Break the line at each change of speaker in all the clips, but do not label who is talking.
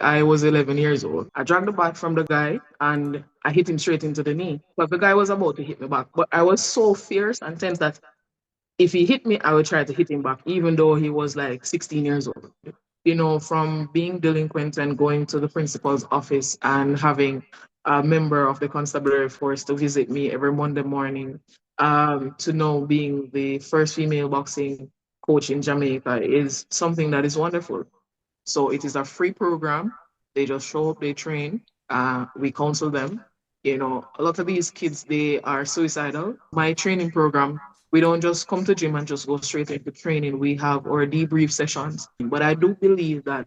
I was 11 years old. I dragged the bat from the guy and I hit him straight into the knee. But the guy was about to hit me back. But I was so fierce and tense that if he hit me, I would try to hit him back, even though he was like 16 years old. From being delinquent and going to the principal's office and having a member of the constabulary force to visit me every Monday morning, to know being the first female boxing coach in Jamaica is something that is wonderful. So it is a free program. They just show up, they train, we counsel them. A lot of these kids, they are suicidal. My training program, we don't just come to gym and just go straight into training. We have our debrief sessions. But I do believe that,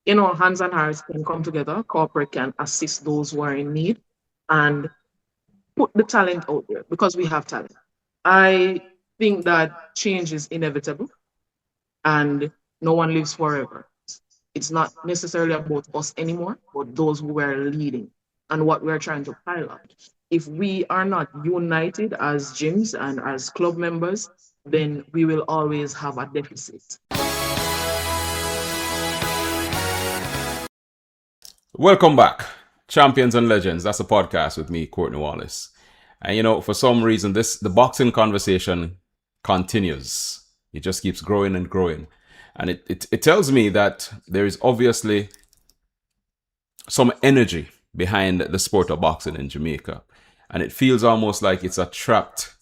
hands and hearts can come together. Corporate can assist those who are in need and put the talent out there because we have talent. I think that change is inevitable and no one lives forever. It's not necessarily about us anymore, but those who are leading and what we're trying to pilot. If we are not united as gyms and as club members, then we will always have a deficit.
Welcome back, Champions and Legends. That's a podcast with me, Courtney Wallace. And for some reason, the boxing conversation continues. It just keeps growing and growing. And it tells me that there is obviously some energy behind the sport of boxing in Jamaica. And it feels almost like it's a trapped,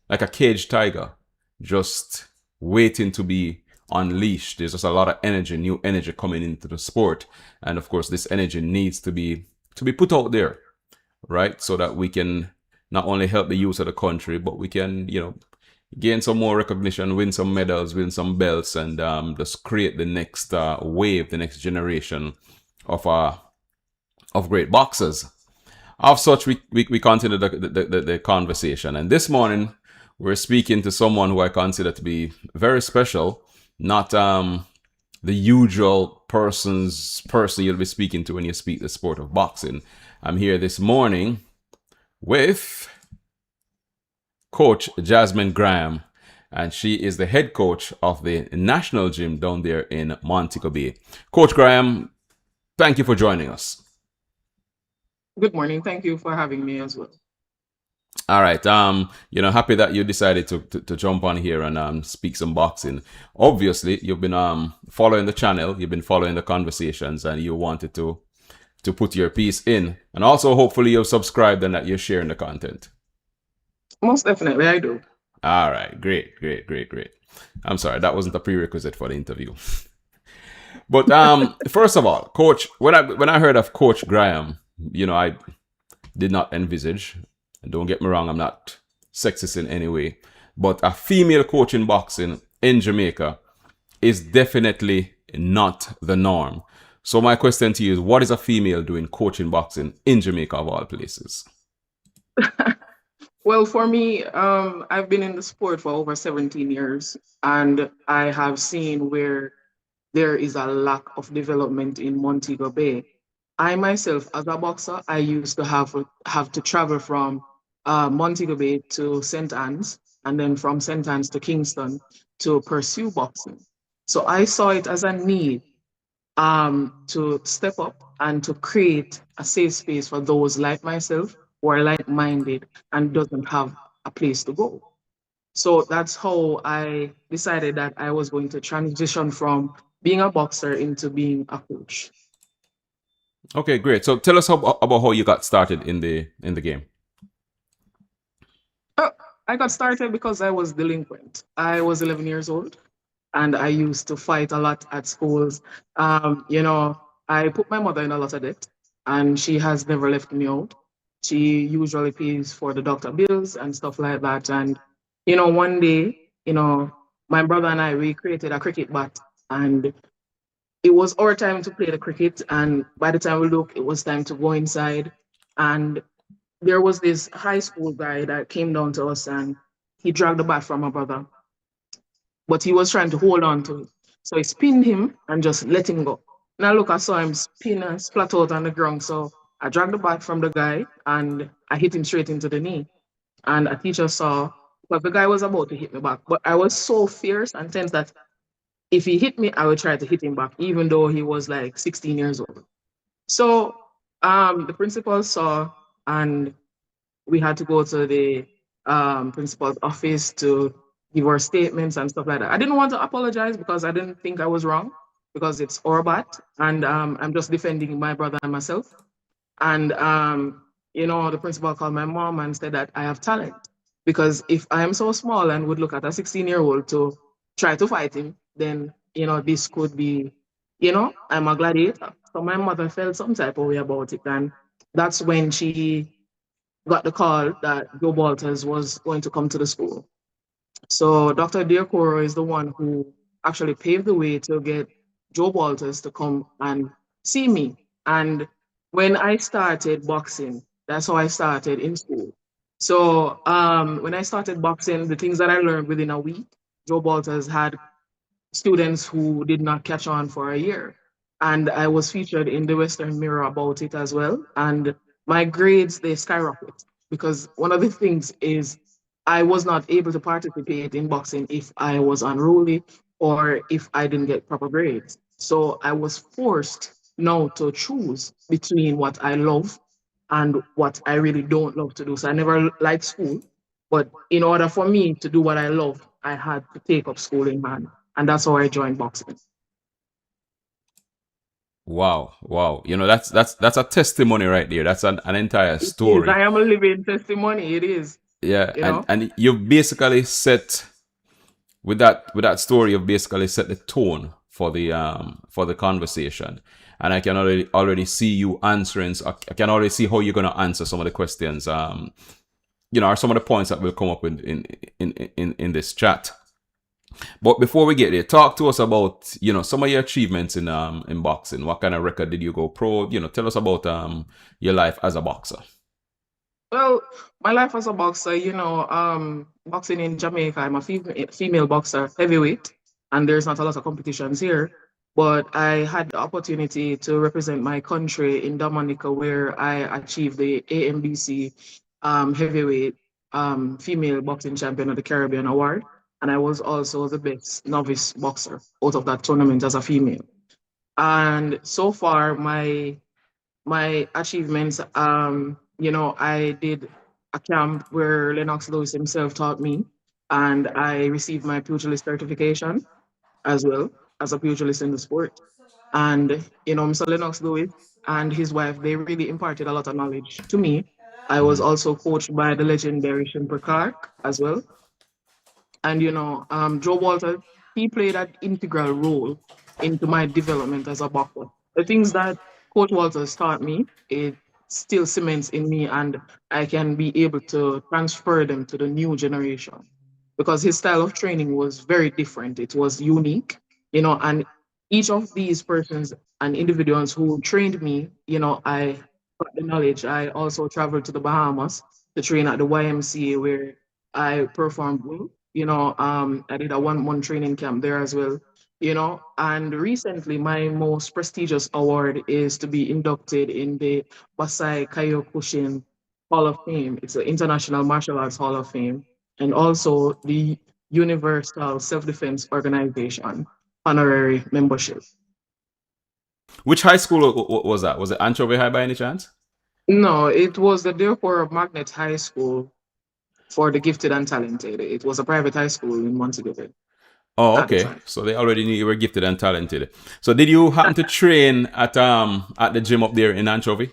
like a caged tiger, just waiting to be unleashed. There's just a lot of energy, new energy coming into the sport. And of course, this energy needs to be put out there, right? So that we can not only help the youth of the country, but we can, gain some more recognition, win some medals, win some belts, and just create the next wave, the next generation of great boxers. Of such, we continue the conversation. And this morning, we're speaking to someone who I consider to be very special, not the usual person you'll be speaking to when you speak the sport of boxing. I'm here this morning with Coach Jasmine Graham, and she is the head coach of the national gym down there in Montego Bay. Coach Graham, thank you for joining us.
Good morning. Thank you for having me as well.
All right. Happy that you decided to jump on here and speak some boxing. Obviously, you've been following the channel, you've been following the conversations, and you wanted to put your piece in. And also, hopefully, you've subscribed and that you're sharing the content.
Most definitely, I do.
All right. Great. I'm sorry, that wasn't a prerequisite for the interview. But first of all, Coach, when I heard of Coach Graham, I did not envisage, and don't get me wrong, I'm not sexist in any way, but a female coach in boxing in Jamaica is definitely not the norm. So my question to you is, what is a female doing coaching boxing in Jamaica of all places?
Well, for me, I've been in the sport for over 17 years, and I have seen where there is a lack of development in Montego Bay. I myself, as a boxer, I used to have to travel from Montego Bay to St. Anne's, and then from St. Anne's to Kingston to pursue boxing. So I saw it as a need to step up and to create a safe space for those like myself who are like-minded and doesn't have a place to go. So that's how I decided that I was going to transition from being a boxer into being a coach.
Okay, great. So tell us about how you got started in the game.
I got started because I was delinquent. I was 11 years old and I used to fight a lot at schools. I put my mother in a lot of debt and she has never left me out. She usually pays for the doctor bills and stuff like that. And, one day, my brother and I, we created a cricket bat and it was our time to play the cricket. And by the time we look, it was time to go inside. And there was this high school guy that came down to us and he dragged the bat from my brother, but he was trying to hold on to it. So I spinned him and just let him go. Now look, I saw him spin and splat out on the ground. So I dragged the bat from the guy and I hit him straight into the knee. And a teacher saw, but the guy was about to hit me back. But I was so fierce and tense that if he hit me, I would try to hit him back, even though he was like 16 years old. So the principal saw, and we had to go to the principal's office to give our statements and stuff like that. I didn't want to apologize because I didn't think I was wrong because it's Orbat, and I'm just defending my brother and myself. And the principal called my mom and said that I have talent. Because if I am so small and would look at a 16-year-old to try to fight him, then this could be, I'm a gladiator. So my mother felt some type of way about it. And that's when she got the call that Joe Walters was going to come to the school. So Dr. Diakoro is the one who actually paved the way to get Joe Walters to come and see me. And when I started boxing, that's how I started in school. So when I started boxing, the things that I learned within a week, Joe Walters had students who did not catch on for a year. And I was featured in the Western Mirror about it as well. And my grades, they skyrocket because one of the things is I was not able to participate in boxing if I was unruly or if I didn't get proper grades. So I was forced now to choose between what I love and what I really don't love to do. So I never liked school, but in order for me to do what I love, I had to take up school in hand. And that's how I joined boxing.
Wow, wow. That's a testimony right there. That's an entire
It is.
story.
I am a living testimony. It is,
Yeah,
you
and
know.
and you've basically set with that story, you've basically set the tone for the conversation. And I can already see you answering. I can already see how you're gonna answer some of the questions. Or some of the points that will come up in this chat. But before we get there, talk to us about some of your achievements in boxing. What kind of record did you go pro? Tell us about your life as a boxer.
Well, my life as a boxer, boxing in Jamaica, I'm a female boxer, heavyweight, and there's not a lot of competitions here. But I had the opportunity to represent my country in Dominica, where I achieved the AMBC heavyweight female boxing champion of the Caribbean award. And I was also the best novice boxer out of that tournament as a female. And so far, my achievements, I did a camp where Lennox Lewis himself taught me, and I received my pugilist certification as well as a pugilist in the sport. And Mr. Lennox Lewis and his wife, they really imparted a lot of knowledge to me. I was also coached by the legendary Shimper Clark as well. And Joe Walters, he played an integral role into my development as a boxer. The things that Coach Walters taught me, it still cements in me, and I can be able to transfer them to the new generation because his style of training was very different. It was unique, and each of these persons and individuals who trained me, I got the knowledge. I also traveled to the Bahamas to train at the YMCA where I performed well. I did a 1 month training camp there as well. And recently my most prestigious award is to be inducted in the Basai Kyokushin Hall of Fame. It's the International Martial Arts Hall of Fame, and also the Universal Self-Defense Organization honorary membership.
Which high school was that? Was it Anchovy High by any chance?
No, it was the Dearborn Magnet High School for the gifted and talented. It was a private high school in Montego
Oh,
at the
okay.
time.
So they already knew you were gifted and talented. So did you happen to train at the gym up there in Anchovy?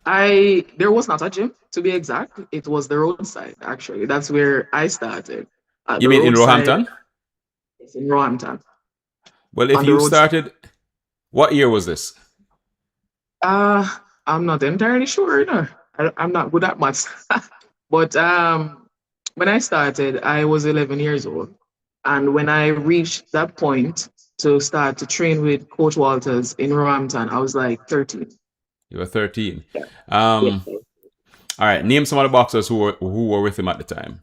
There was not a gym to be exact. It was the roadside actually. That's where I started at
You
the
mean in
roadside
Roehampton?
in Roehampton
Well, if
on the
you
roadside.
started, what year was this?
Uh, I'm not entirely sure. I'm not good at maths. But when I started, I was 11 years old, and when I reached that point to start to train with Coach Walters in Roehampton, I was like 13.
You were 13.
Yeah. Yeah.
Um, all right. Name some of the boxers who were with him at the time.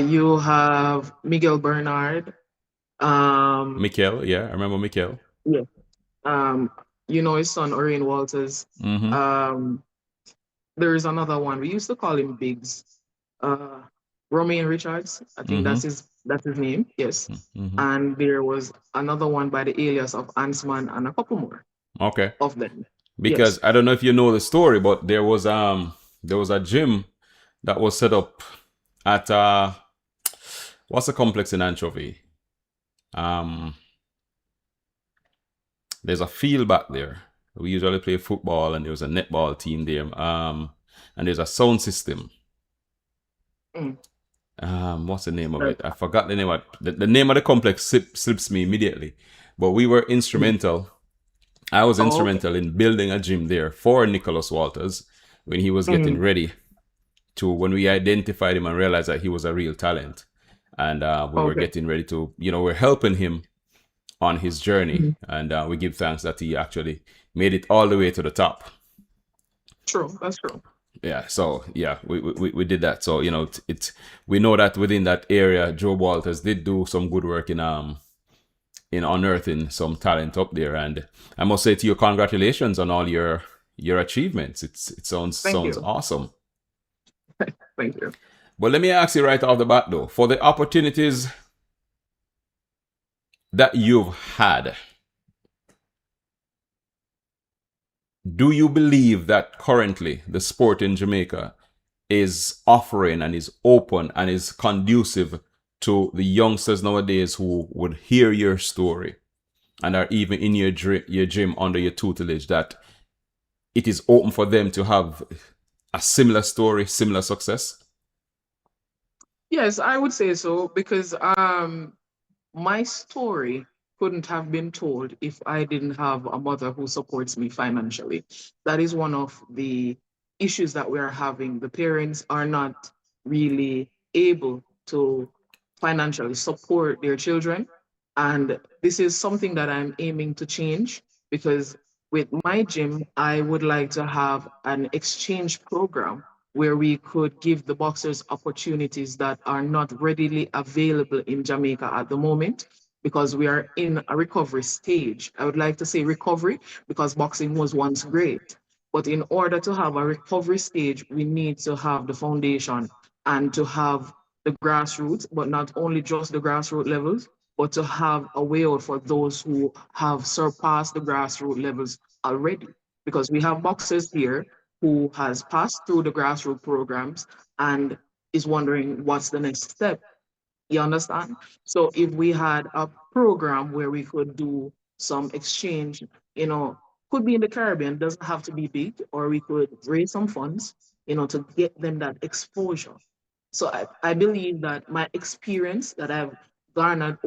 You have Miguel Bernard. Um,
Mikel, yeah, I remember Mikel.
yeah. Um, his son Orion Walters.
Mm-hmm.
Um, there is another one. We used to call him Biggs. Uh, Romain Richards. I think
Mm-hmm.
that's his name. Yes.
Mm-hmm.
And there was another one by the alias of Ansman and a couple more.
Okay.
of them.
Because
Yes.
I don't know if you know the story, but there was a gym that was set up at what's the complex in Anchovy? Um, there's a field back there. We usually play football, and there was a netball team there. And there's a sound system.
Mm.
What's the name of
That,
it? I forgot the name of the name of the complex slips me immediately. But we were
mm.
instrumental. I was
Oh, okay.
instrumental in building a gym there for Nicholas Walters when he was getting
Mm.
ready to, when we identified him and realized that he was a real talent. And we were
Okay.
getting ready to, we're helping him on his journey.
Mm.
And we give thanks that he actually made it all the way to the top.
True. That's true.
Yeah, so yeah, we did that. So we know that within that area, Joe Walters did do some good work in unearthing some talent up there. And I must say to you, congratulations on all your achievements. It
Thank
sounds
you.
awesome.
Thank you.
But let me ask you right off the bat though, for the opportunities that you've had, do you believe that currently the sport in Jamaica is offering and is open and is conducive to the youngsters nowadays who would hear your story and are even in your gym under your tutelage, that it is open for them to have a similar story, similar success?
Yes, I would say so because my story couldn't have been told if I didn't have a mother who supports me financially. That is one of the issues that we are having. The parents are not really able to financially support their children. And this is something that I'm aiming to change because with my gym, I would like to have an exchange program where we could give the boxers opportunities that are not readily available in Jamaica at the moment because we are in a recovery stage. I would like to say recovery because boxing was once great. But in order to have a recovery stage, we need to have the foundation and to have the grassroots, but not only just the grassroots levels, but to have a way out for those who have surpassed the grassroots levels already. Because we have boxers here who has passed through the grassroots programs and is wondering what's the next step. You understand? So if we had a program where we could do some exchange, could be in the Caribbean, doesn't have to be big, or we could raise some funds, to get them that exposure. So I believe that my experience that I've garnered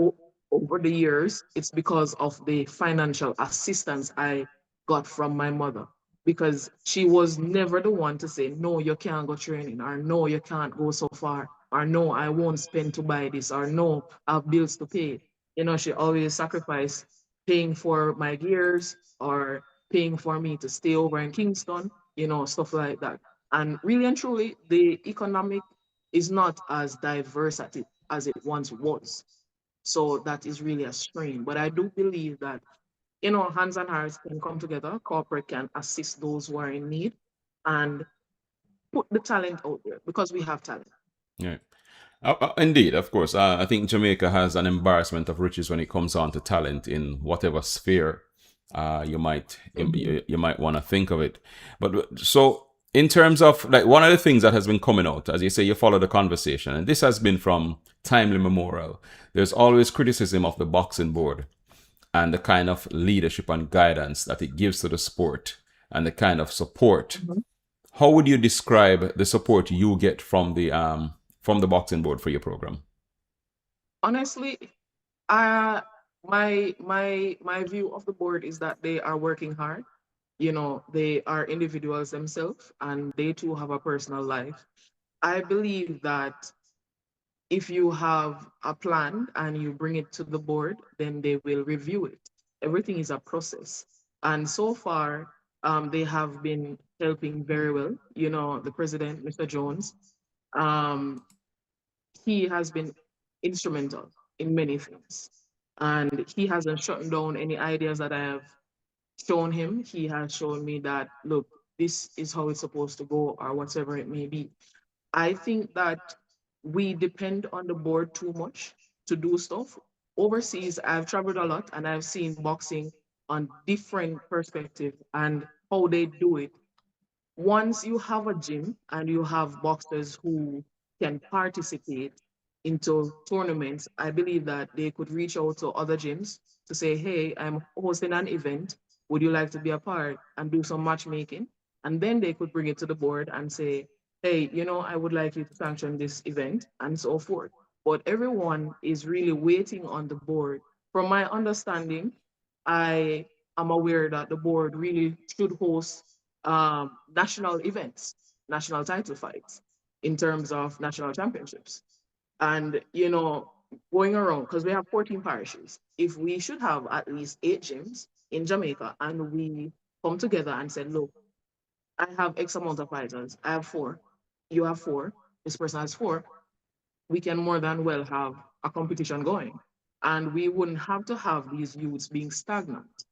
over the years, it's because of the financial assistance I got from my mother. Because she was never the one to say, no, you can't go training, or no, you can't go so far, or no, I won't spend to buy this, or no, I have bills to pay. She always sacrificed paying for my gears or paying for me to stay over in Kingston, stuff like that. And really and truly, the economic is not as diverse as it once was. So that is really a strain. But I do believe that, hands and hearts can come together, corporate can assist those who are in need and put the talent out there because we have talent.
Yeah. Indeed, of course. I think Jamaica has an embarrassment of riches when it comes on to talent in whatever sphere you might
Mhm.
you might want to think of it. But so in terms of like one of the things that has been coming out, as you say, you follow the conversation, and this has been from timely memorial. There's always criticism of the boxing board and the kind of leadership and guidance that it gives to the sport and the kind of support.
Mhm.
How would you describe the support you get from the boxing board for your program?
Honestly, uh, my view of the board is that they are working hard. They are individuals themselves and they too have a personal life. I believe that if you have a plan and you bring it to the board, then they will review it. Everything is a process. And so far, they have been helping very well. The president, Mr. Jones, um, he has been instrumental in many things. And he hasn't shut down any ideas that I have shown him. He has shown me that, look, this is how it's supposed to go, or whatever it may be. I think that we depend on the board too much to do stuff. Overseas, I've traveled a lot and I've seen boxing on different perspective and how they do it. Once you have a gym and you have boxers who can participate into tournaments, I believe that they could reach out to other gyms to say, hey, I'm hosting an event. Would you like to be a part and do some matchmaking? And then they could bring it to the board and say, hey, I would like you to sanction this event and so forth. But everyone is really waiting on the board. From my understanding, I am aware that the board really should host national events, national title fights in terms of national championships. And, going around, because we have 14 parishes, if we should have at least 8 gyms in Jamaica and we come together and said, look, I have X amount of fighters, I have 4, you have 4, this person has 4, we can more than well have a competition going. And we wouldn't have to have these youths being stagnant.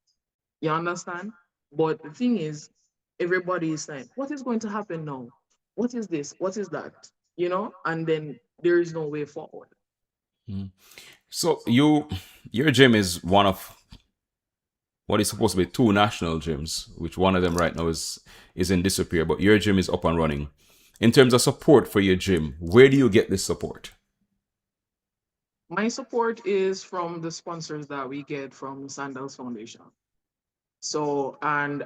You understand? But the thing is, everybody is saying, what is going to happen now? What is this? What is that? And then there is no way forward.
Mm. So your gym is one of what is supposed to be two national gyms, which one of them right now is in disappear, but your gym is up and running. In terms of support for your gym, where do you get this support?
My support is from the sponsors that we get from Sandals Foundation. So, and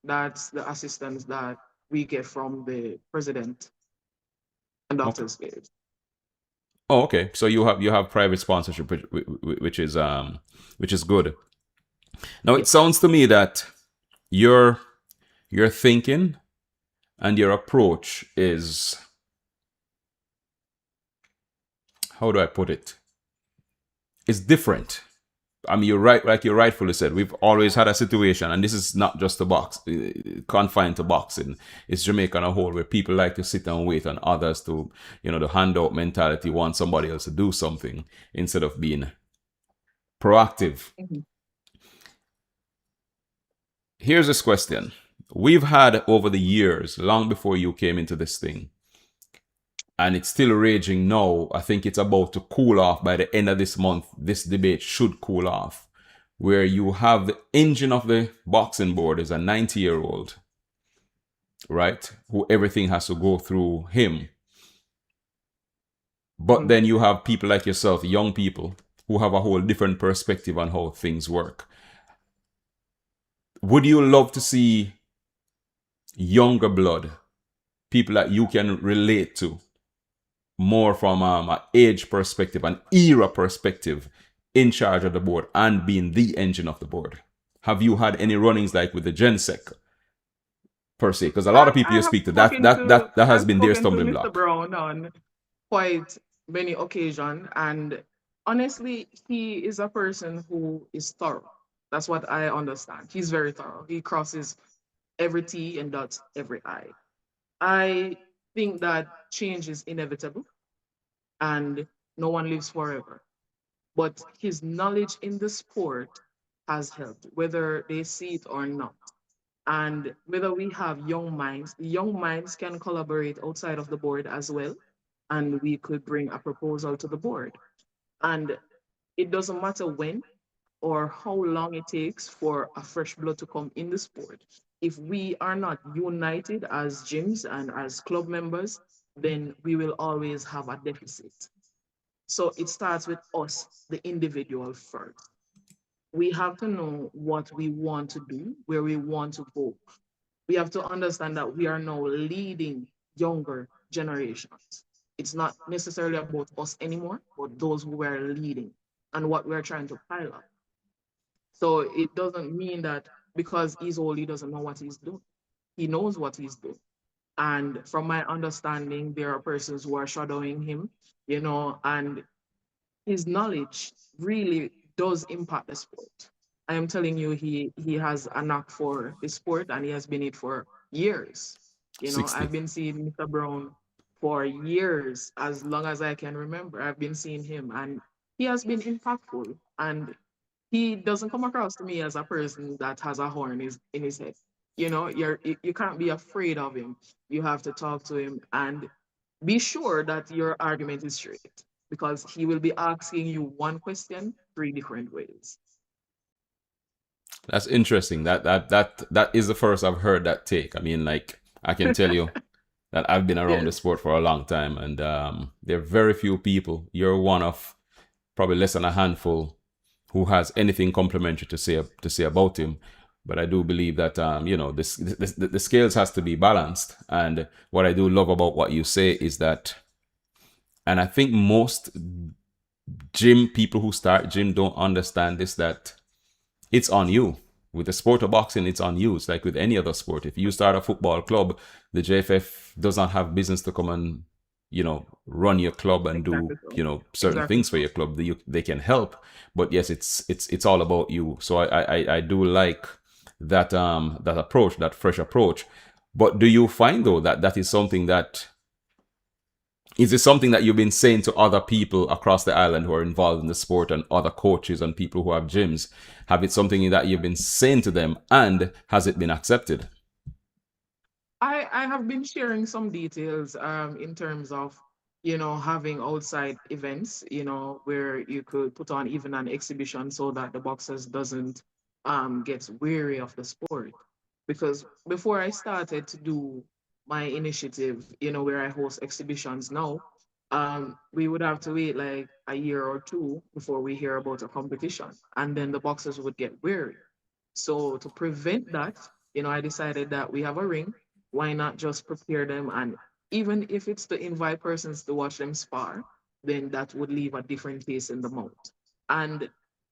that's the assistance that we get from the president and
Okay.
doctors gate.
Oh, okay. So you have private sponsorship, which is good. Now it
Yes.
sounds to me that your your thinking and your approach is, how do I put it? It's different. I mean, you're right, like you rightfully said. We've always had a situation, and this is not just a box confined to boxing. It's Jamaica on a whole, where people like to sit and wait on others to, the handout mentality, want somebody else to do something instead of being proactive.
Mhm.
Here's this question: we've had over the years, long before you came into this thing, and it's still raging now. I think it's about to cool off by the end of this month. This debate should cool off, where you have the engine of the boxing board is a 90-year-old, right? Who everything has to go through him. But
Mhm.
then you have people like yourself, young people, who have a whole different perspective on how things work. Would you love to see younger blood, people that you can relate to, more from an age perspective, an era perspective, in charge of the board and being the engine of the board? Have you had any runnings like with the Gensec per se? Because a lot of people
I
you
have
speak to, that
spoken
that
to
that that has
I've
been their
spoken to
stumbling
Mr.
block.
Brown on quite many occasions, and honestly, he is a person who is thorough. That's what I understand. He's very thorough. He crosses every T and dots every I. I think that change is inevitable and no one lives forever. But his knowledge in the sport has helped, whether they see it or not. And whether we have young minds can collaborate outside of the board as well. And we could bring a proposal to the board. And it doesn't matter when or how long it takes for a fresh blood to come in the sport. If we are not united as gyms and as club members, then we will always have a deficit. So it starts with us, the individual first. We have to know what we want to do, where we want to go. We have to understand that we are now leading younger generations. It's not necessarily about us anymore, but those who are leading and what we're trying to pilot. So it doesn't mean that because he's old, he doesn't know what he's doing. He knows what he's doing. And from my understanding, there are persons who are shadowing him, and his knowledge really does impact the sport. I am telling you, he has a knack for the sport and he has been it for years.
60.
I've been seeing Mr. Brown for years, as long as I can remember. I've been seeing him and he has been impactful. And he doesn't come across to me as a person that has a horn in his head. You can't be afraid of him. You have to talk to him and be sure that your argument is straight because he will be asking you one question 3 different ways.
That's interesting. That is the first I've heard that take. I mean, like I can tell you that I've been around the
Yes,
sport for a long time, and there are very few people. You're one of probably less than a handful who has anything complimentary to say about him. But I do believe that the scales has to be balanced. And what I do love about what you say is that, and I think most gym people who start gym don't understand this, that it's on you. With the sport of boxing, it's on you. It's like with any other sport. If you start a football club, the JFF does not have business to come and, run your club and do,
exactly so.
certain
Exactly
things for
so.
your club. They can help, but yes, it's all about you. So I do like that approach, that fresh approach. But do you find though that that is something that is this something that you've been saying to other people across the island who are involved in the sport and other coaches and people who have gyms? Have it something that you've been saying to them and has it been accepted?
I have been sharing some details in terms of having outside events, where you could put on even an exhibition so that the boxers doesn't get weary of the sport. Because before I started to do my initiative, where I host exhibitions now, we would have to wait like a year or two before we hear about a competition, and then the boxers would get weary. So to prevent that, I decided that we have a ring. Why not just prepare them? And even if it's to invite persons to watch them spar, then that would leave a different taste in the mouth. And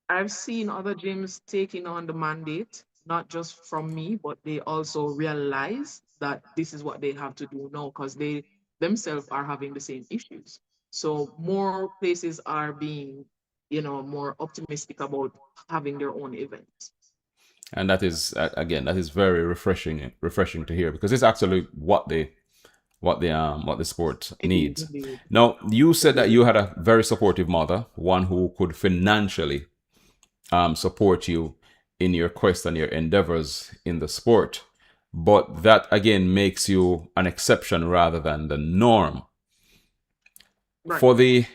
I've seen other gyms taking on the mandate, not just from me, but they also realize that this is what they have to do now because they themselves are having the same issues. So more places are being, more optimistic about having their own events.
And that is again, that is very refreshing to hear, because it's actually what the sport
It is
needs.
indeed.
Now, you
It
said that
is.
you had a very supportive mother, one who could financially support you in your quest and your endeavors in the sport. But that again makes you an exception rather than the norm.
Right.
For the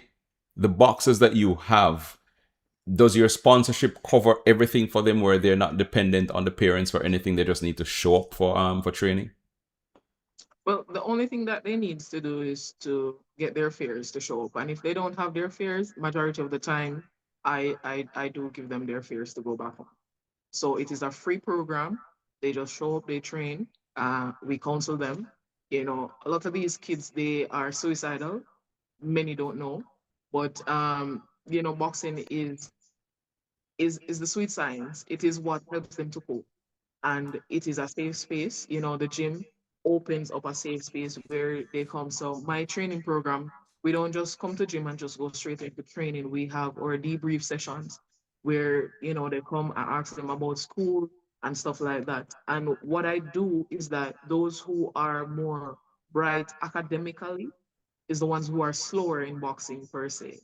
boxes that you have, does your sponsorship cover everything for them where they're not dependent on the parents for anything? They just need to show up for training?
Well, the only thing that they need to do is to get their fares to show up. And if they don't have their fares, majority of the time, I do give them their fares to go back home. So it is a free program. They just show up, they train, we counsel them. A lot of these kids, they are suicidal. Many don't know. But boxing is the sweet science. It is what helps them to cope, and it is a safe space. The gym opens up a safe space where they come. So my training program, we don't just come to gym and just go straight into training. We have our debrief sessions where they come and ask them about school and stuff like that. And what I do is that those who are more bright academically is the ones who are slower in boxing per se,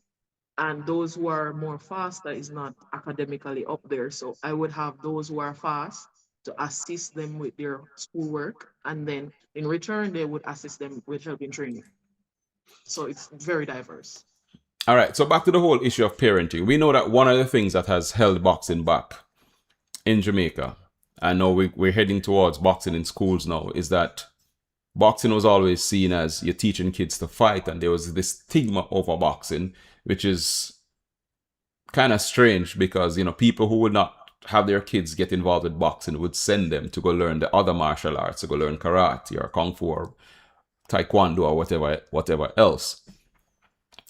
and those who are more fast that is not academically up there. So I would have those who are fast to assist them with their schoolwork, and then in return they would assist them with helping training. So it's very diverse.
All right, so back to the whole issue of parenting. We know that one of the things that has held boxing back in Jamaica, I know we're heading towards boxing in schools now, is that boxing was always seen as you're teaching kids to fight, and there was this stigma over boxing, which is kind of strange because people who would not have their kids get involved with boxing would send them to go learn the other martial arts, to go learn karate or kung fu or taekwondo or whatever else.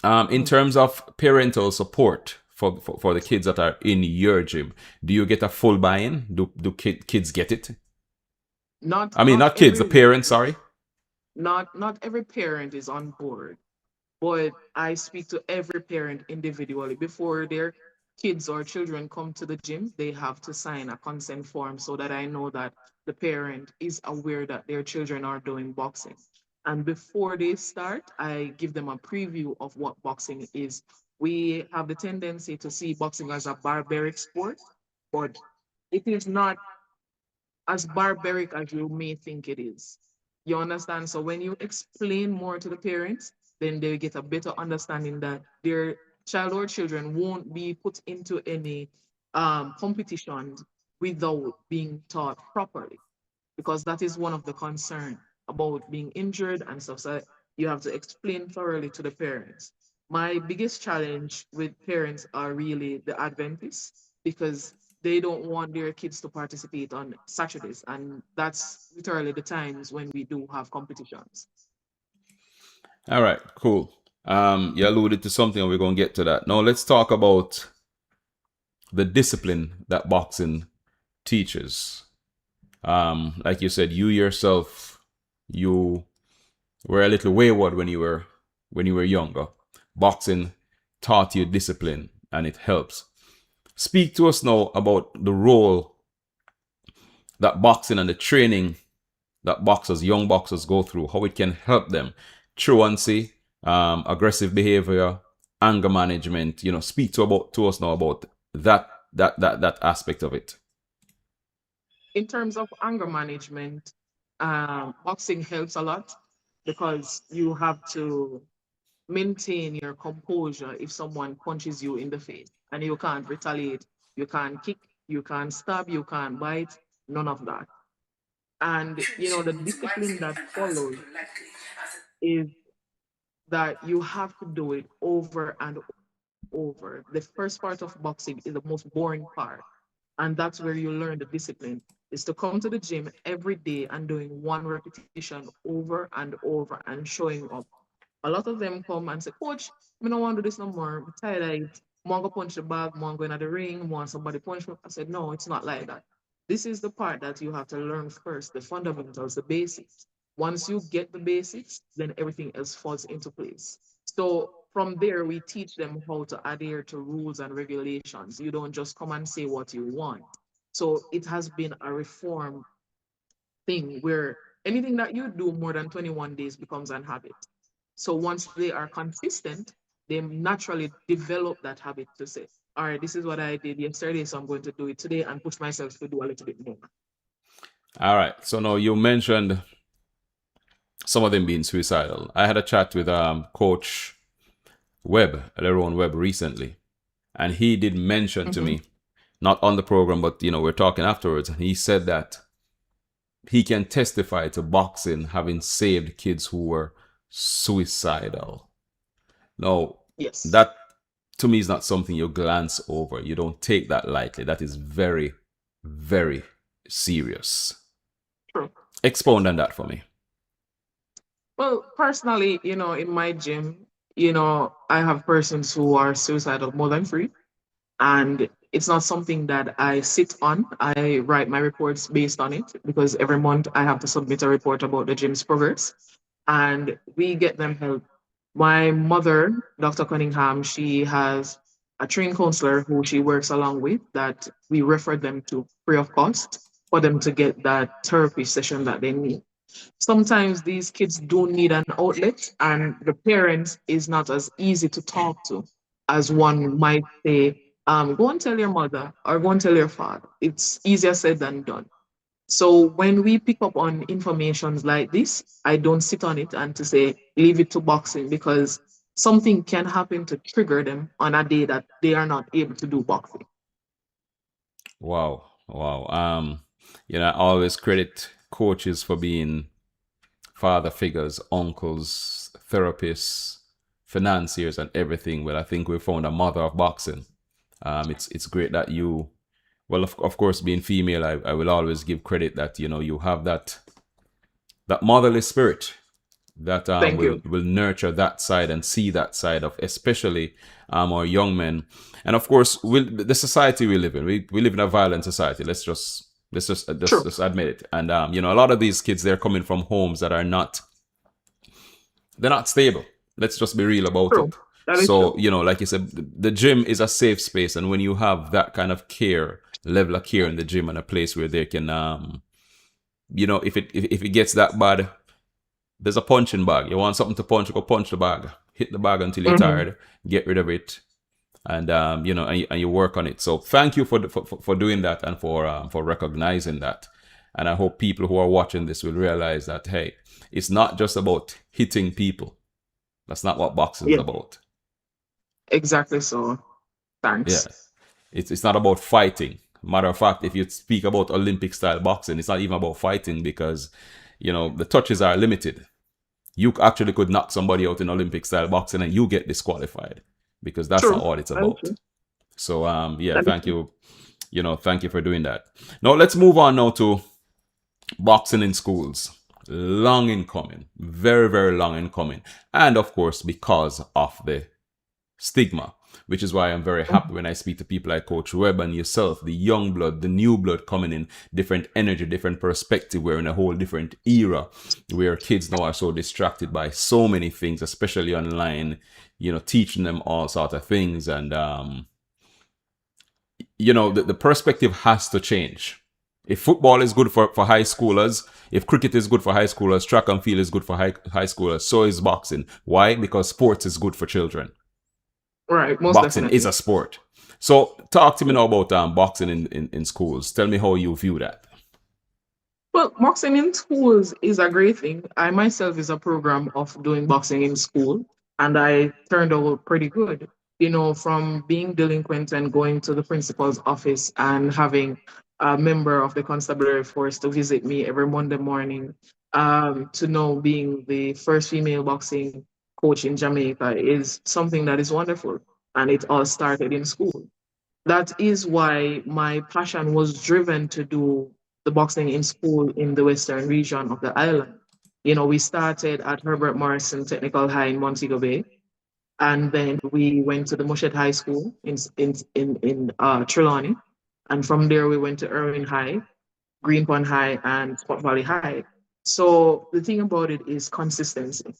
In
Mhm.
terms of parental support for the kids that are in your gym, do you get a full buy-in? Do kids get it?
Not
I mean,
not
not kids, the
every
parents. Sorry.
not every parent is on board, but I speak to every parent individually. Before their kids or children come to the gym, they have to sign a consent form so that I know that the parent is aware that their children are doing boxing. And before they start, I give them a preview of what boxing is. We have the tendency to see boxing as a barbaric sport, but it is not as barbaric as you may think it is. You understand? So when you explain more to the parents, then they get a better understanding that their child or children won't be put into any competitions without being taught properly, because that is one of the concern about being injured and stuff. So you have to explain thoroughly to the parents. My biggest challenge with parents are really the Adventists, because they don't want their kids to participate on Saturdays, and that's literally the times when we do have competitions.
All right, cool. You alluded to something, and we're gonna get to that. Now let's talk about the discipline that boxing teaches. Like you said, you yourself, you were a little wayward when you were younger. Boxing taught you discipline, and it helps. Speak to us now about the role that boxing and the training that young boxers go through, how it can help them. Truancy, aggressive behavior, anger management. Speak to us now about that aspect of it.
In terms of anger management, boxing helps a lot because you have to maintain your composure if someone punches you in the face, and you can't retaliate, you can't kick, you can't stab, you can't bite, none of that. And the discipline that follows is that you have to do it over and over. The first part of boxing is the most boring part, and that's where you learn the discipline, is to come to the gym every day and doing one repetition over and over and showing up. A lot of them come and say, Coach, I don't want to do this no more. I'm tired of it. I want to punch the bag, I want to go into the ring, I want somebody punch me. I said, no, it's not like that. This is the part that you have to learn first, the fundamentals, the basics. Once you get the basics, then everything else falls into place. So from there, we teach them how to adhere to rules and regulations. You don't just come and say what you want. So it has been a reform thing where anything that you do more than 21 days becomes an habit. So once they are consistent, they naturally develop that habit to say, all right, this is what I did yesterday, so I'm going to do it today and push myself to do a little bit more.
All right. So now you mentioned some of them being suicidal. I had a chat with Coach Webb, Leron Webb, recently, and he did mention to
Mm-hmm.
me, not on the program, but we're talking afterwards, and he said that he can testify to boxing having saved kids who were suicidal. Now,
Yes,
that to me is not something you glance over. You don't take that lightly. That is very, very serious.
true.
Expound on that for me.
Well, personally, in my gym, I have persons who are suicidal more than free. And it's not something that I sit on. I write my reports based on it, because every month I have to submit a report about the gym's progress, and we get them help. My mother, Dr. Cunningham, she has a trained counselor who she works along with, that we refer them to free of cost for them to get that therapy session that they need. Sometimes these kids do need an outlet, and the parents is not as easy to talk to as one might say, go and tell your mother or go and tell your father. It's easier said than done. So when we pick up on informations like this, I don't sit on it and to say leave it to boxing, because something can happen to trigger them on a day that they are not able to do boxing.
Wow. Wow. I always credit coaches for being father figures, uncles, therapists, financiers, and everything. Well, I think we found a mother of boxing. It's great that you, well, of course, being female, I will always give credit that you have that motherly spirit that
Thank
will
you.
will nurture that side and see that side of especially our young men. And of course, the society we live in, we live in a violent society.
True,
Let's admit it. And a lot of these kids, they're coming from homes that are not, they're not stable. Let's just be real about
true.
it.
That is
So
true.
like you said, the gym is a safe space, and when you have that kind of care, level of care in the gym, and a place where they can if it gets that bad, there's a punching bag. You want something to punch, go punch the bag. Hit the bag until you're
Hmm.
tired. Get rid of it, and and you work on it. So thank you for doing that, and for recognizing that. And I hope people who are watching this will realize that, hey, it's not just about hitting people. That's not what boxing is
Yeah,
about.
exactly so.
Yeah,
Thanks.
it's not about fighting. Matter of fact, if you speak about Olympic style boxing, it's not even about fighting because, the touches are limited. You actually could knock somebody out in Olympic style boxing and you get disqualified because that's not
True.
what it's
That is
about.
true.
So yeah,
That is
thank
true.
you. Thank you for doing that. Now let's move on now to boxing in schools. Long in coming, very, very long in coming. And of course, because of the stigma, which is why I'm very happy
Mhm.
when I speak to people like Coach Webb and yourself, the young blood, the new blood coming in, different energy, different perspective. We're in a whole different era where kids now are so distracted by so many things, especially online, teaching them all sorts of things. And, the perspective has to change. If football is good for high schoolers, if cricket is good for high schoolers, track and field is good for high schoolers, so is boxing. Why? Because sports is good for children.
Right, most
Boxing is
definitely.
a sport. So talk to me now about boxing in schools. Tell me how you view that.
Well, boxing in schools is a great thing. I myself is a program of doing boxing in school, and I turned out pretty good. From being delinquent and going to the principal's office and having a member of the constabulary force to visit me every Monday morning, to now being the first female boxing coach in Jamaica is something that is wonderful. And it all started in school. That is why my passion was driven to do the boxing in school in the western region of the island. We started at Herbert Morrison Technical High in Montego Bay, and then we went to the Mushet High School in Trelawney, and from there we went to Irwin High, Greenpond High, and Spot Valley High. So the thing about it is consistency.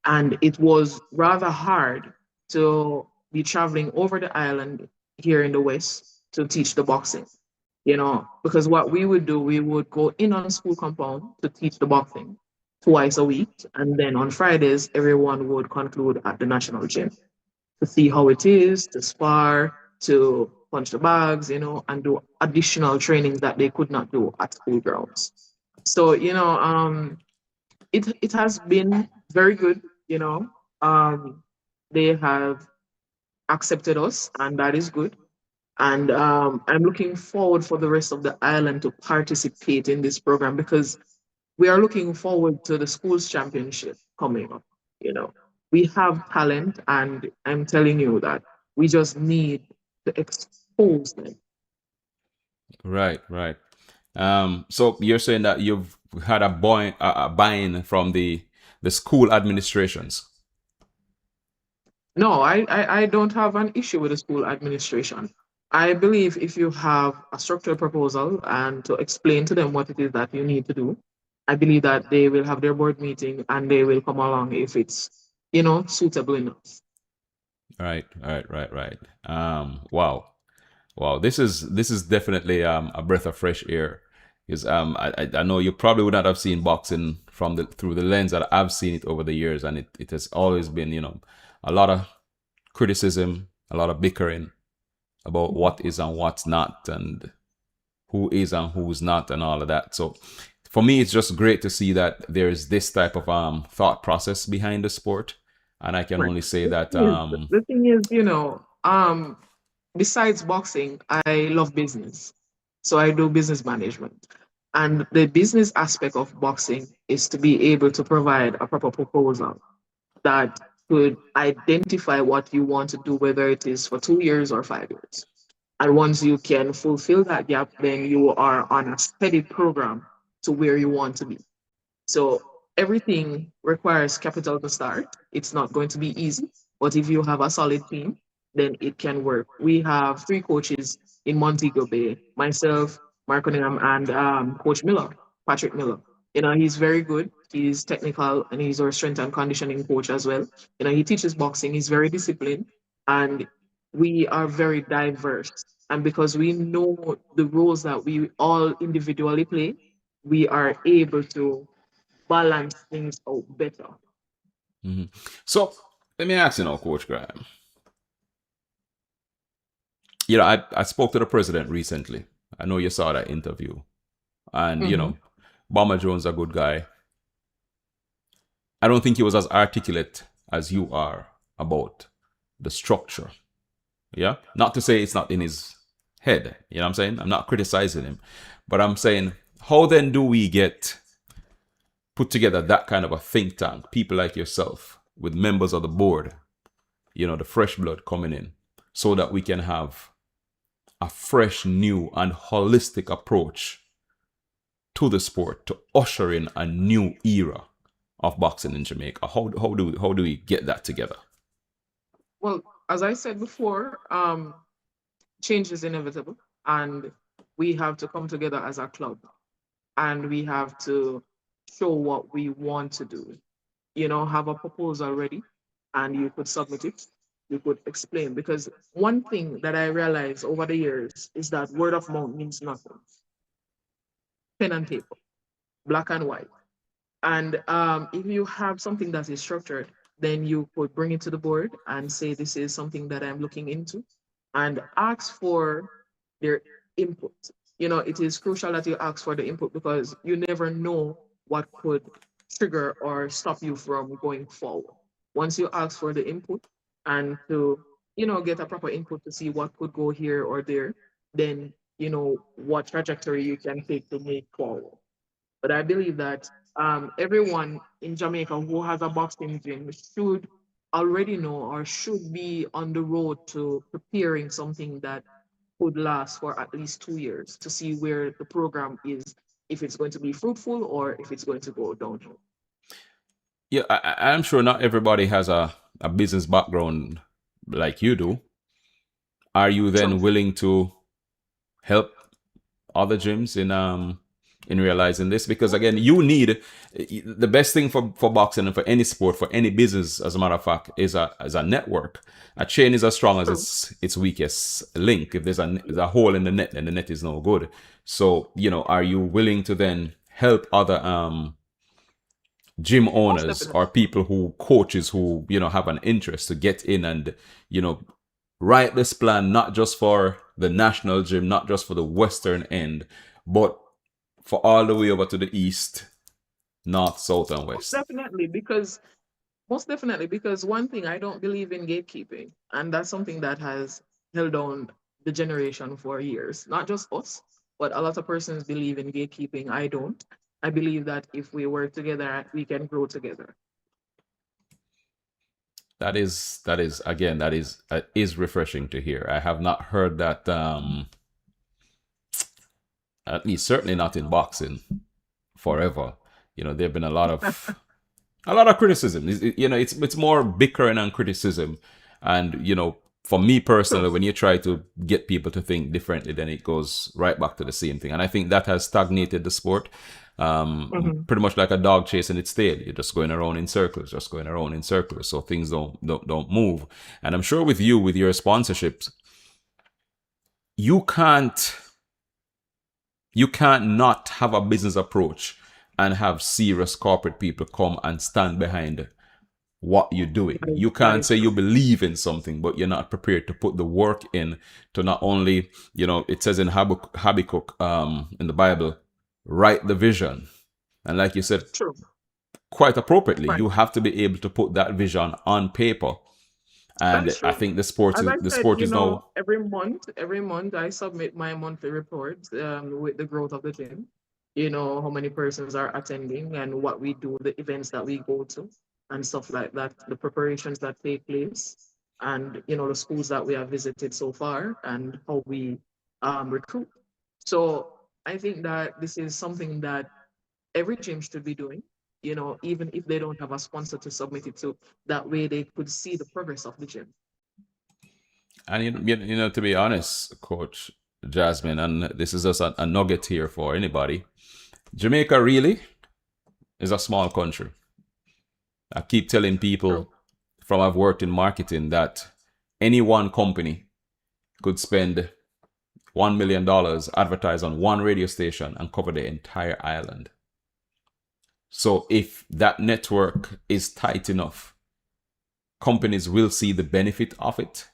And it was rather hard to be traveling over the island here in the West to teach the boxing, because what we would do, we would go in on school compound to teach the boxing twice a week. And then on Fridays, everyone would conclude at the national gym to see how it is, to spar, to punch the bags, and do additional trainings that they could not do at school grounds. So, it has been very good, you know. Um, they have accepted us, and that is good. And I'm looking forward for the rest of the island to participate in this program because we are looking forward to the schools championship coming up. You know, we have talent, and I'm telling you that we just need to expose them.
Right, right. So you're saying that you've had a buy-in from the school administrations.
No, I don't have an issue with the school administration. I believe if you have a structured proposal and to explain to them what it is that you need to do, I believe that they will have their board meeting and they will come along if it's, suitable enough.
Right, right, right, right. Wow. Wow, this is definitely a breath of fresh air. Because I know you probably would not have seen boxing from the through the lens that I've seen it over the years, and it has always been a lot of criticism, a lot of bickering about what is and what's not, and who is and who's not, and all of that. So for me, it's just great to see that there is this type of thought process behind the sport, and I can
Right.
only say
The
that
thing is, the thing is, besides boxing, I love business. So I do business management. And the business aspect of boxing is to be able to provide a proper proposal that could identify what you want to do, whether it is for 2 years or 5 years. And once you can fulfill that gap, then you are on a steady program to where you want to be. So everything requires capital to start. It's not going to be easy, but if you have a solid team, then it can work. We have three coaches in Montego Bay: myself, Mark Cunningham, and Coach Miller, Patrick Miller. He's very good. He's technical and he's our strength and conditioning coach as well. He teaches boxing. He's very disciplined, and we are very diverse. And because we know the roles that we all individually play, we are able to balance things out better.
Mhm. So let me ask you now, Coach Graham. I spoke to the president recently. I know you saw that interview. And,
Hmm.
Bomber Jones a good guy. I don't think he was as articulate as you are about the structure. Yeah? Not to say it's not in his head. You know what I'm saying? I'm not criticizing him, but I'm saying, how then do we get put together that kind of a think tank, people like yourself, with members of the board, the fresh blood coming in, so that we can have a fresh, new, and holistic approach to the sport to usher in a new era of boxing in Jamaica? How do we get that together?
Well, as I said before, change is inevitable, and we have to come together as a club, and we have to show what we want to do. Have a proposal ready, and you could submit it. You could explain, because one thing that I realized over the years is that word of mouth means nothing. Pen and paper, black and white. And if you have something that is structured, then you could bring it to the board and say, this is something that I'm looking into, and ask for their input. It is crucial that you ask for the input, because you never know what could trigger or stop you from going forward. Once you ask for the input and to, get a proper input to see what could go here or there, then you know what trajectory you can take to make forward. But I believe that everyone in Jamaica who has a boxing gym should already know, or should be on the road to preparing something that could last for at least 2 years, to see where the program is, if it's going to be fruitful or if it's going to go downhill.
Yeah, I'm sure not everybody has a business background like you do. Are you
True.
then willing to help other gyms in realizing this? Because again, you need the best thing for boxing and for any sport, for any business, as a matter of fact, is a network. A chain is as strong as
True.
its weakest link. If there's a hole in the net, then the net is no good. So are you willing to then help other gym
Most
owners or
definitely.
people who coaches who have an interest to get in and write this plan, not just for the national gym, not just for the western end, but for all the way over to the east, north, south, and
Most
west?
definitely, because Most definitely, because one thing, I don't believe in gatekeeping, and that's something that has held down the generation for years. Not just us, but a lot of persons believe in gatekeeping. I don't. I believe that if we work together, we can grow together.
That is again, that is refreshing to hear. I have not heard that, at least certainly not in boxing, forever. There've been a lot of criticism. It's more bickering and criticism, and for me personally,
True.
when you try to get people to think differently, then it goes right back to the same thing, and I think that has stagnated the sport.
Hmm.
Pretty much like a dog chasing its tail. You're just going around in circles, just going around in circles, so things don't move. And I'm sure with you, with your sponsorships, you can't you can't not have a business approach and have serious corporate people come and stand behind what you're doing. You
That
can't
is
say
true.
you believe in something, but you're not prepared to put the work in to not only, it says in Habakkuk, in the Bible, write the vision. And like you said,
True.
quite appropriately,
Right.
you have to be able to put that vision on paper.
That
And
is
I
true.
think the sport
As
is
I
the
said,
sport is now.
every month I submit my monthly report with the growth of the gym. How many persons are attending and what we do, the events that we go to, and stuff like that, the preparations that take place, and the schools that we have visited so far, and how we recruit. So I think that this is something that every gym should be doing. Even if they don't have a sponsor to submit it to, that way they could see the progress of the gym.
And to be honest, Coach Jasmine, and this is just a nugget here for anybody. Jamaica really is a small country. I keep telling
True.
people from I've worked in marketing that any one company could spend $1 million advertise on one radio station and cover the entire island. So if that network is tight enough, companies will see the benefit of it.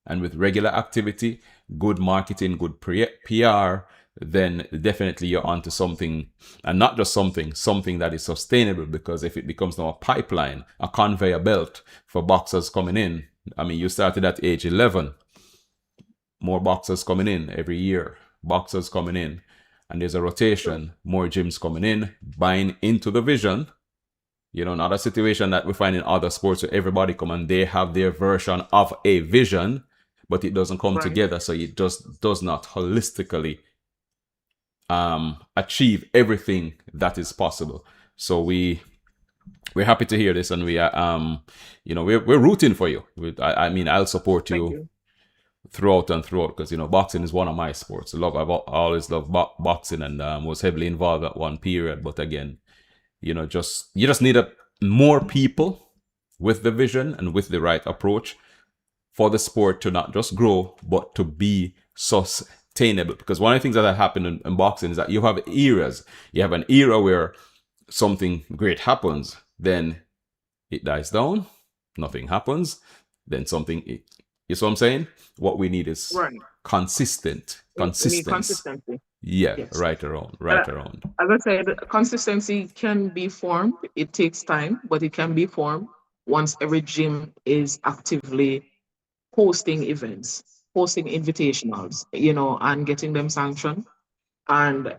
And with regular activity, good marketing, good PR, then definitely you're onto something, and not just something that is sustainable. Because if it becomes now a pipeline, a conveyor belt for boxers coming in, I mean, you started at age 11. more boxers coming in every year, boxers coming in, and there's a
True.
rotation, more gyms coming in, buying into the vision. Not a situation that we find in other sports where everybody come and they have their version of a vision, but it doesn't come
Right.
together, so it just does not holistically achieve everything that is possible. So we're happy to hear this, and we are we're rooting for you. I mean, I'll support
Thank
you
you.
throughout and throughout, because boxing is one of my sports. I've always loved boxing, and was heavily involved at one period. But again, you just need more people with the vision and with the right approach for the sport to not just grow but to be sustainable. Because one of the things that have happened in boxing is that you have eras. You have an era where something great happens, then it dies down, nothing happens, then something. You see what I'm saying? What we need is
Right. We need
consistence.
consistency.
Yeah,
Yes.
right around,
Uh,
right around.
as I said, consistency can be formed. It takes time, but it can be formed once every gym is actively hosting events, hosting invitationals, and getting them sanctioned. And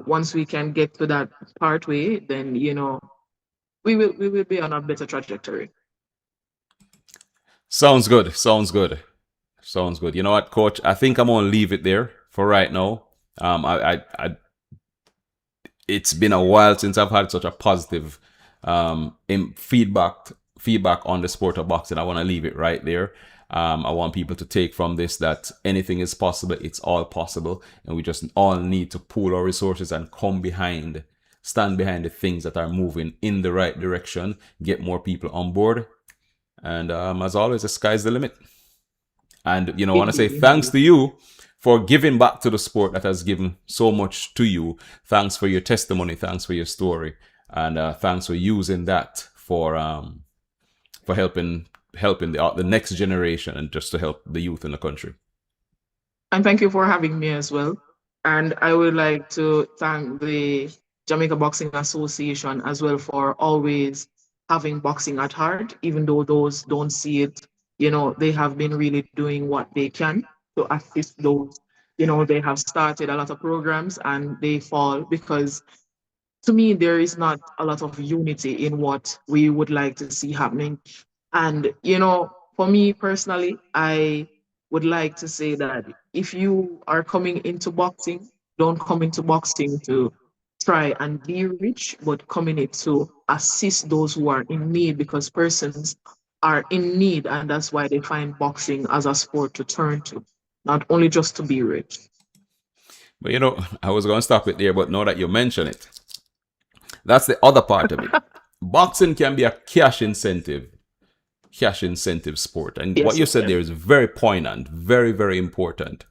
once we can get to that part way, then we will be on a better trajectory.
Sounds good. Sounds good. Sounds good. You know what, Coach? I think I'm gonna leave it there for right now. It's been a while since I've had such a positive feedback on the sport of boxing. I want to leave it right there. I want people to take from this that anything is possible. It's all possible, and we just all need to pool our resources and stand behind the things that are moving in the right direction. Get more people on board, and as always, the sky's the limit. And I want to say
Indeed,
thanks
indeed.
to you for giving back to the sport that has given so much to you. Thanks for your testimony. Thanks for your story, and thanks for using that for helping the next generation, and just to help the youth in the country.
And thank you for having me as well. And I would like to thank the Jamaica Boxing Association as well for always having boxing at heart, even though those don't see it. They have been really doing what they can to assist those. They have started a lot of programs and they fall because to me, there is not a lot of unity in what we would like to see happening. And, for me personally, I would like to say that if you are coming into boxing, don't come into boxing to try and be rich, but come in it to assist those who are in need because persons are in need. And that's why they find boxing as a sport to turn to, not only just to be rich.
But I was going to stop it there, but now that you mention it, that's the other part of it. Boxing can be a cash incentive sport. And what
Yes,
you
it
said there
can.
is very poignant, very, very important.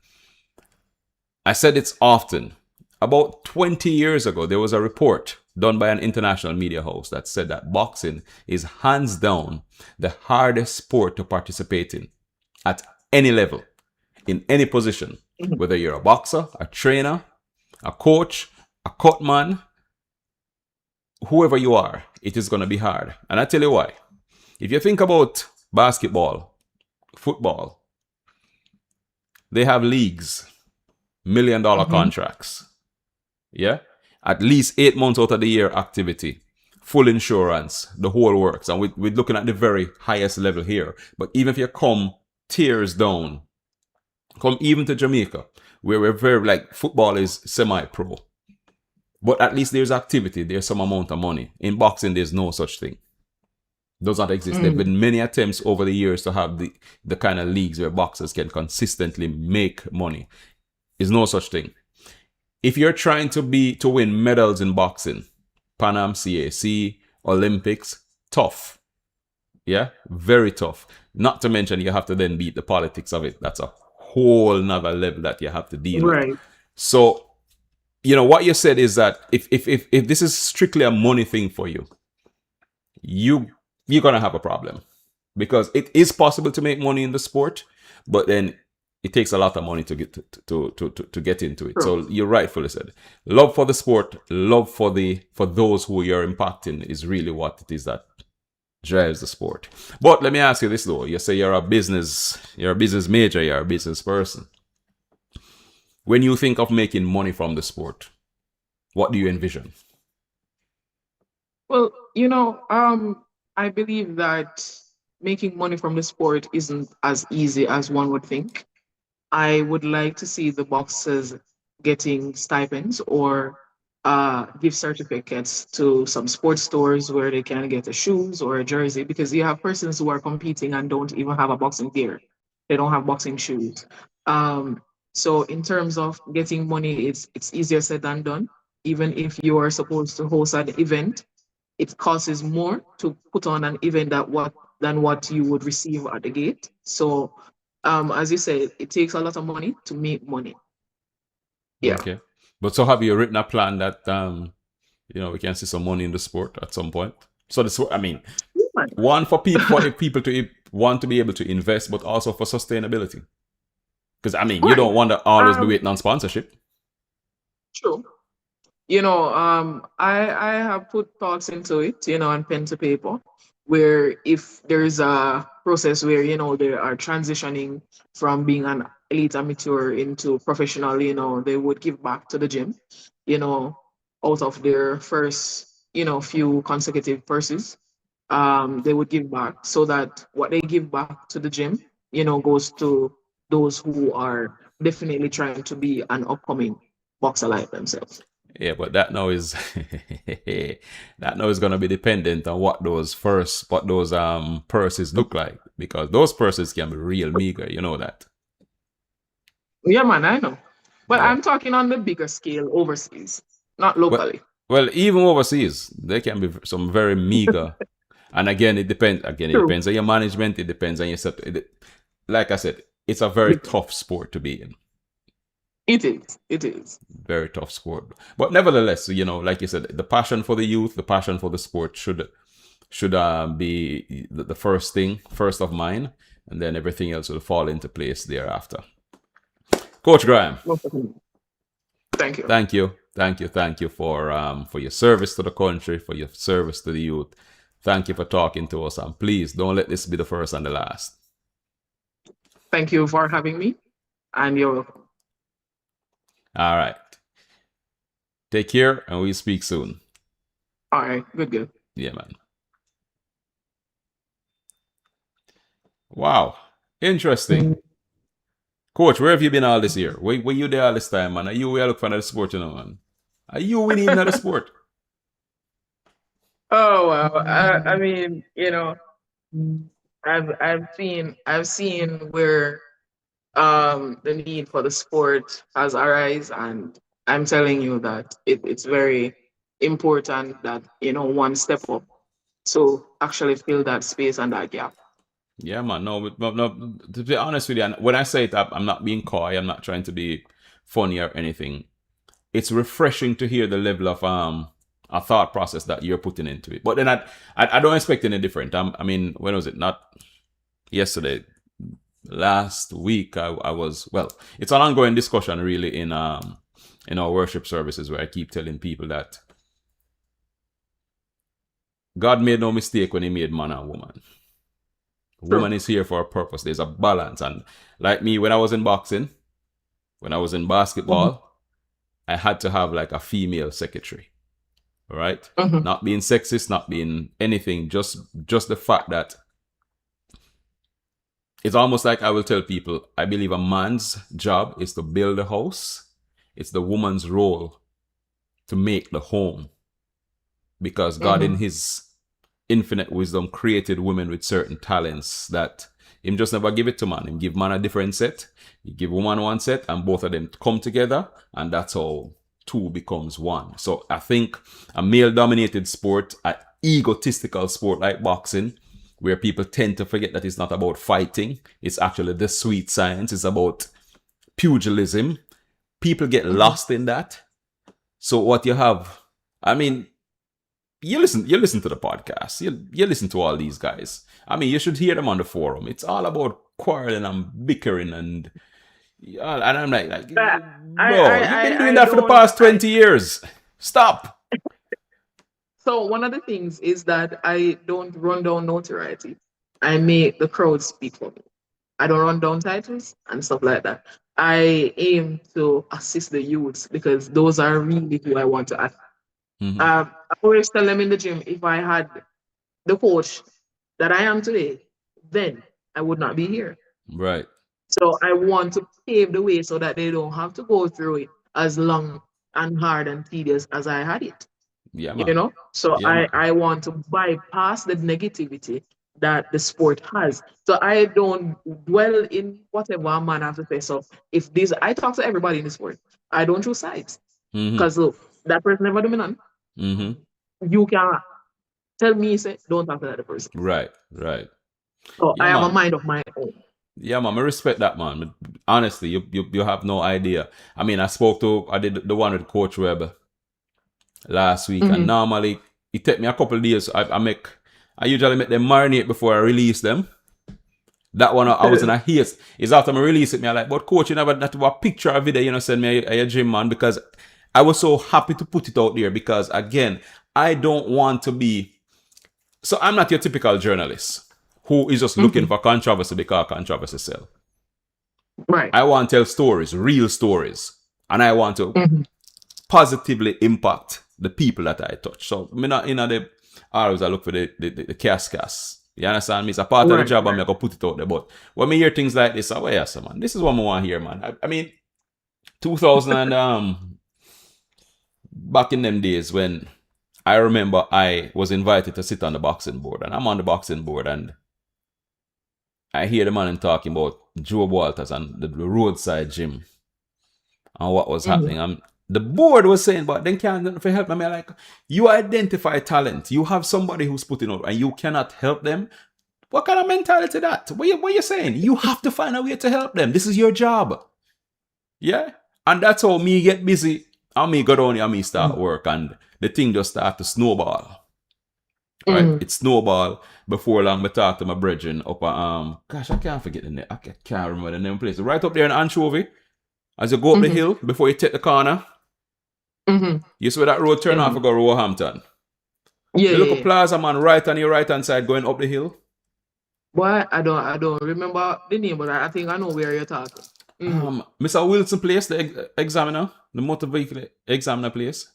I said it's often. About 20 years ago, there was a report done by an international media house that said that boxing is hands down the hardest sport to participate in at any level, in any position,
Mhm.
whether you're a boxer, a trainer, a coach, a cutman, whoever you are, it is going to be hard. And I tell you why. If you think about basketball, football, they have leagues, $1 million
Mhm.
contracts. Yeah? At least 8 months out of the year activity, full insurance, the whole works. And we're looking at the very highest level here. But even if you come tiers down, come even to Jamaica, where we're very, like, football is semi-pro. But at least there's activity, there's some amount of money. In boxing, there's no such thing. Does not exist. There have
Mm.
been many attempts over the years to have the kind of leagues where boxers can consistently make money. There's no such thing. If you're trying to win medals in boxing, Pan Am, CAC, Olympics, tough. Yeah, very tough. Not to mention you have to then beat the politics of it. That's a whole nother level that you have to deal with.
Right.
So, what you said is that if this is strictly a money thing for you, you're gonna have a problem, because it is possible to make money in the sport, but then it takes a lot of money to get to get into it.
True.
So you rightfully said, love for the sport, love for those who you're impacting is really what it is that drives the sport. But let me ask you this though: you say you're a business major, you're a business person. When you think of making money from the sport, what do you envision?
Well, I believe that making money from the sport isn't as easy as one would think. I would like to see the boxers getting stipends or gift certificates to some sports stores where they can get a shoes or a jersey, because you have persons who are competing and don't even have a boxing gear. They don't have boxing shoes. Um, so in terms of getting money, it's easier said than done. Even if you are supposed to host an event, it costs more to put on an event than what you would receive at the gate. So, as you said, it takes a lot of money to make money. Yeah.
Okay. But so have you written a plan that we can see some money in the sport at some point? So this, I mean, one for people for people to want to be able to invest, but also for sustainability. Because I mean, you
Right.
don't want to always be
Um,
waiting on sponsorship.
True. I have put thoughts into it, on pen to paper, where if there's a process where, they are transitioning from being an elite amateur into professional, they would give back to the gym, you know, out of their first, few consecutive purses. They would give back so that what they give back to the gym, goes to those who are definitely trying to be an upcoming boxer like themselves.
Yeah, but that now is that now is gonna be dependent on what those purses look like, because those purses can be real meager, you know that.
Yeah, man, I know. But
Yeah.
I'm talking on the bigger scale overseas, not
But
locally.
well, even overseas, there can be some very meager. And again, it depends. Again, it
True.
depends on your management. It depends on your set. Like I said, it's a very
Bigger.
tough sport to be in.
It is. It is.
Very tough sport. But nevertheless, like you said, the passion for the youth, the passion for the sport should be the first thing, first of mine, and then everything else will fall into place thereafter. Coach Graham,
Most definitely. Thank you.
thank you for your service to the country, for your service to the youth. Thank you for talking to us, and please don't let this be the first and the last.
Thank you for having me, and you're welcome.
All right. Take care, and we'll speak soon.
All right. Good, good.
Yeah, man. Wow. Interesting. Coach, where have you been all this year? Where you there all this time, man? Are you where look for another sport, man? Are you winning another sport?
Oh wow. I mean, I've seen where the need for the sport has arisen, and I'm telling you that it's very important that one step up to actually fill that space and that gap.
Yeah, man. No, no, to be honest with you, and when I say it, I'm not being coy. I'm not trying to be funny or anything. It's refreshing to hear the level of a thought process that you're putting into it. But then I don't expect any different. I mean, when was it? Not yesterday. Last week, I was, well. It's an ongoing discussion, really, in our worship services, where I keep telling people that God made no mistake when He made man and woman.
True.
Woman is here for a purpose. There's a balance, and like me, when I was in boxing, when I was in
Mhm.
basketball, I had to have like a female secretary. All right,
Mhm.
not being sexist, not being anything, just the fact that it's almost like I will tell people, I believe a man's job is to build a house. It's the woman's role to make the home, because God, in
Mhm.
His infinite wisdom, created women with certain talents that Him just never give it to man. Him give man a different set. He give woman one set, and both of them come together, and that's how two becomes one. So I think a male-dominated sport, an egotistical sport like boxing, where people tend to forget that it's not about fighting. It's actually the sweet science. It's about pugilism. People get
Mhm.
lost in that. So what you have, I mean, you listen to the podcast. You listen to all these guys. I mean, you should hear them on the forum. It's all about quarreling and bickering, and I'm like,
But
bro, you've been doing
I
that for the
don't
past
I
20 years. Stop.
so one of the things is that I don't run down notoriety. I make the crowd speak for me. I don't run down titles and stuff like that. I aim to assist the youths because those are really who I want to assist.
Mm-hmm.
I always tell them in the gym, if I had the coach that I am today, then I would not be here.
Right.
So I want to pave the way so that they don't have to go through it as long and hard and tedious as I had it.
Yeah,
You
man.
know, so
Yeah,
I
man.
I want to bypass the negativity that the sport has. So I don't dwell in whatever a man has to say. So if this, I talk to everybody in the sport. I don't choose sides
Mm-hmm.
because look, that person never do me none.
Mm-hmm.
You can tell me say don't talk to that person.
Right. Right.
So I
Yeah,
have a
man.
mind of my own.
Yeah, man. I respect that, man. Honestly, you have no idea. I mean, I did the one with Coach Webb last week, and
Mm-hmm.
normally it take me a couple of days. I usually make them marinate before I release them. That one I was in a haste. It's after I release it, me I like, but coach, you never not to a picture or video, send me a gym, man, because I was so happy to put it out there because again, I don't want to be. So I'm not your typical journalist who is just looking
Mm-hmm.
for controversy because controversy sell.
Right.
I want to tell stories, real stories, and I want to
Mm-hmm.
positively impact the people that I touch. So me not in the always I look for the cascas. You understand me? It's a part of the
Right.
job and
Right.
I go put it out there. But when me hear things like this, I say, yes, man, this is what I want to hear, man. I mean, 2000 and back in them days when I remember I was invited to sit on the boxing board and I'm on the boxing board and I hear the man talking about Joe Walters and the roadside gym and what was
Mm-hmm.
happening. The board was saying, but then can't do help them. I'm like, you identify talent. You have somebody who's putting out and you cannot help them. What kind of mentality that? What you saying? You have to find a way to help them. This is your job. Yeah? And that's how me get busy and me go down here and me start work and the thing just start to snowball. Right?
Mm-hmm.
It snowball. Before long, I talk to my brethren up at, gosh, I can't forget the name. I can't remember the name of the place. Right up there in Anchovy. As you go up the
Mm-hmm.
hill, before you take the corner,
Mm-hmm.
you see where that road turn
Yeah,
off
man.
and go Roehampton.
Yeah,
The
yeah,
little
yeah.
plaza, man, right on your right hand side going up the hill.
Boy, I don't remember the name, but I think I know where you're talking. Mm.
Mr. Wilson place, the examiner, the motor vehicle examiner place.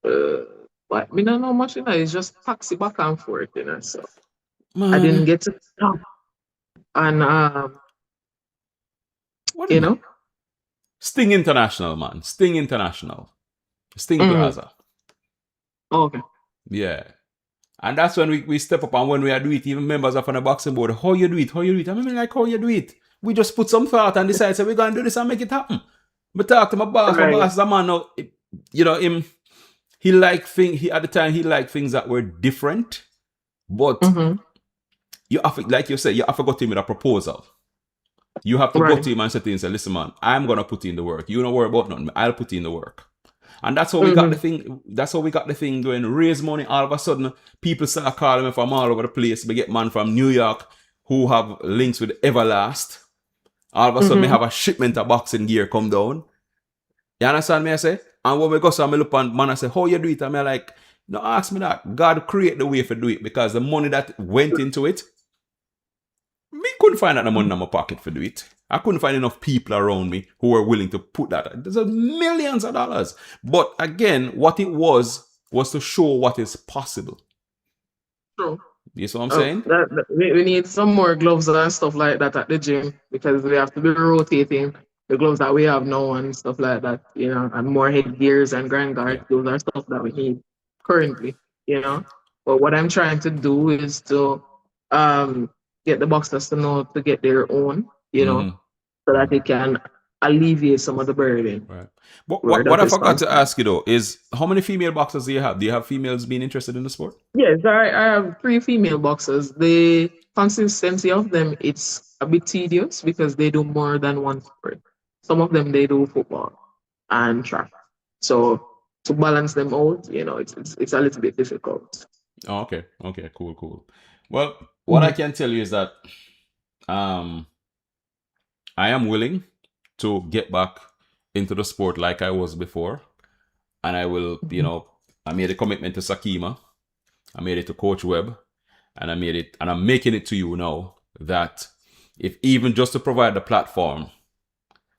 Uh, but me don't know much, It's just taxi back and forth, So I didn't
Man,
get to stop and
what the
you
name?
know.
Sting International, man. Sting International. Sting
Mm.
Plaza.
Okay.
Yeah. And that's when we step up and when we are do it, even members of on the boxing board, how you do it, how you do it. I mean, like, how you do it. We just put some thought and decide, so we're going to do this and make it happen. But talk to my boss. My
Right.
boss is a man now, him, he liked things, at the time, he liked things that were different. But
Mm-hmm.
you have to, like you said, you have to go to him with a proposal. You have to go
Right.
to him and say to him, say, listen, man, I'm going to put in the work. You don't worry about nothing. I'll put in the work. And that's how we got the
Mm-hmm.
thing. That's how we got the thing going. Raise money. All of a sudden, people start calling me from all over the place. We get man from New York who have links with Everlast. All of a sudden, we
Mm-hmm.
have a shipment of boxing gear come down. You understand me? I say, and when we go, so I look and man, I say, how you do it? I'm like, no, ask me that. God create the way for do it because the money that went into it, me couldn't find that the money in my pocket for do it. I couldn't find enough people around me who were willing to put that. There's millions of dollars. But again, what it was to show what is possible.
True.
You see what I'm saying?
We need some more gloves and stuff like that at the gym because we have to be rotating the gloves that we have now and stuff like that, and more headgears and grand guards.
Yeah.
Those are stuff that we need currently, you know. But what I'm trying to do is to um get the boxers to know to get their own,
Mm-hmm.
so that
Mm-hmm.
they can alleviate some of the burden
Right. But
where
what
that
I
is
forgot to
concerned.
ask you though is how many female boxers do you have? Do you have females being interested in the sport?
Yes, I have three female boxers. The consistency of them, it's a bit tedious because they do more than one sport. Some of them they do football and track. So to balance them out, it's a little bit difficult.
Oh, okay. Okay. Cool. Cool. Well, what I
Mhm.
can tell you is that um, I am willing to get back into the sport like I was before, and I will.
Mhm.
I made a commitment to Sakima. I made it to Coach Webb, and I made it, and I'm making it to you now that if even just to provide the platform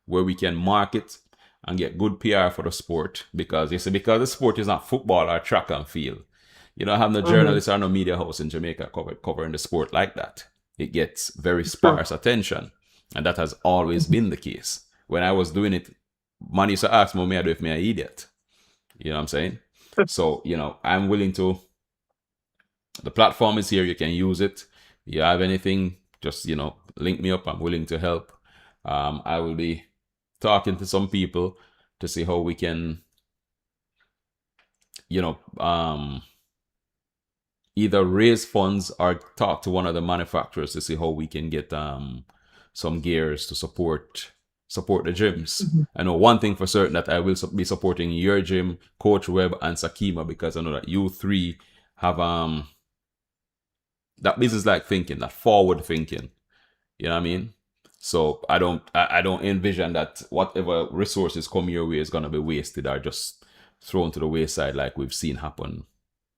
where we can market and get good PR for the sport. Because you see, because the sport is not football or track and field, you don't have no
Mm-hmm.
journalists or no media house in Jamaica covering the sport like that. It gets very
It's true.
sparse attention, and that has always been the case. When I was doing it, man used to ask me, "Me, I do if me an idiot?" You know what I'm saying? So I'm willing to. The platform is here. You can use it. You have anything, just link me up. I'm willing to help. I will be talking to some people to see how we can, you know, either raise funds or talk to one of the manufacturers to see how we can get some gears to support the gyms.
Mhm.
I know one thing for certain, that I will be supporting your gym, Coach Webb and Sakima, because I know that you three have that business like thinking, that forward thinking. You know what I mean? So I don't envision that whatever resources come your way is gonna be wasted or just thrown to the wayside like we've seen happen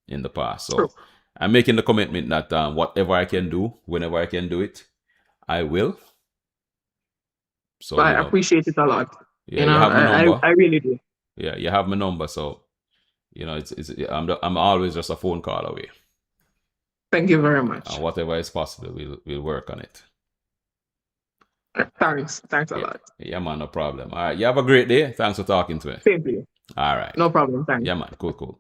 in the past.
True.
So I'm making the commitment that whatever I can do, whenever I can do it, I will. So
I appreciate it a lot.
yeah, you have my number.
I really do.
Yeah, you have my number. So I'm always just a phone call away.
Thank you very
And
much.
whatever is possible, we'll work on it.
Thanks. Thanks a
Yeah,
lot.
yeah, man, no problem. All right, you have a great day. Thanks for talking to me.
Same to you.
All right,
No problem. Thanks.
yeah, man, cool.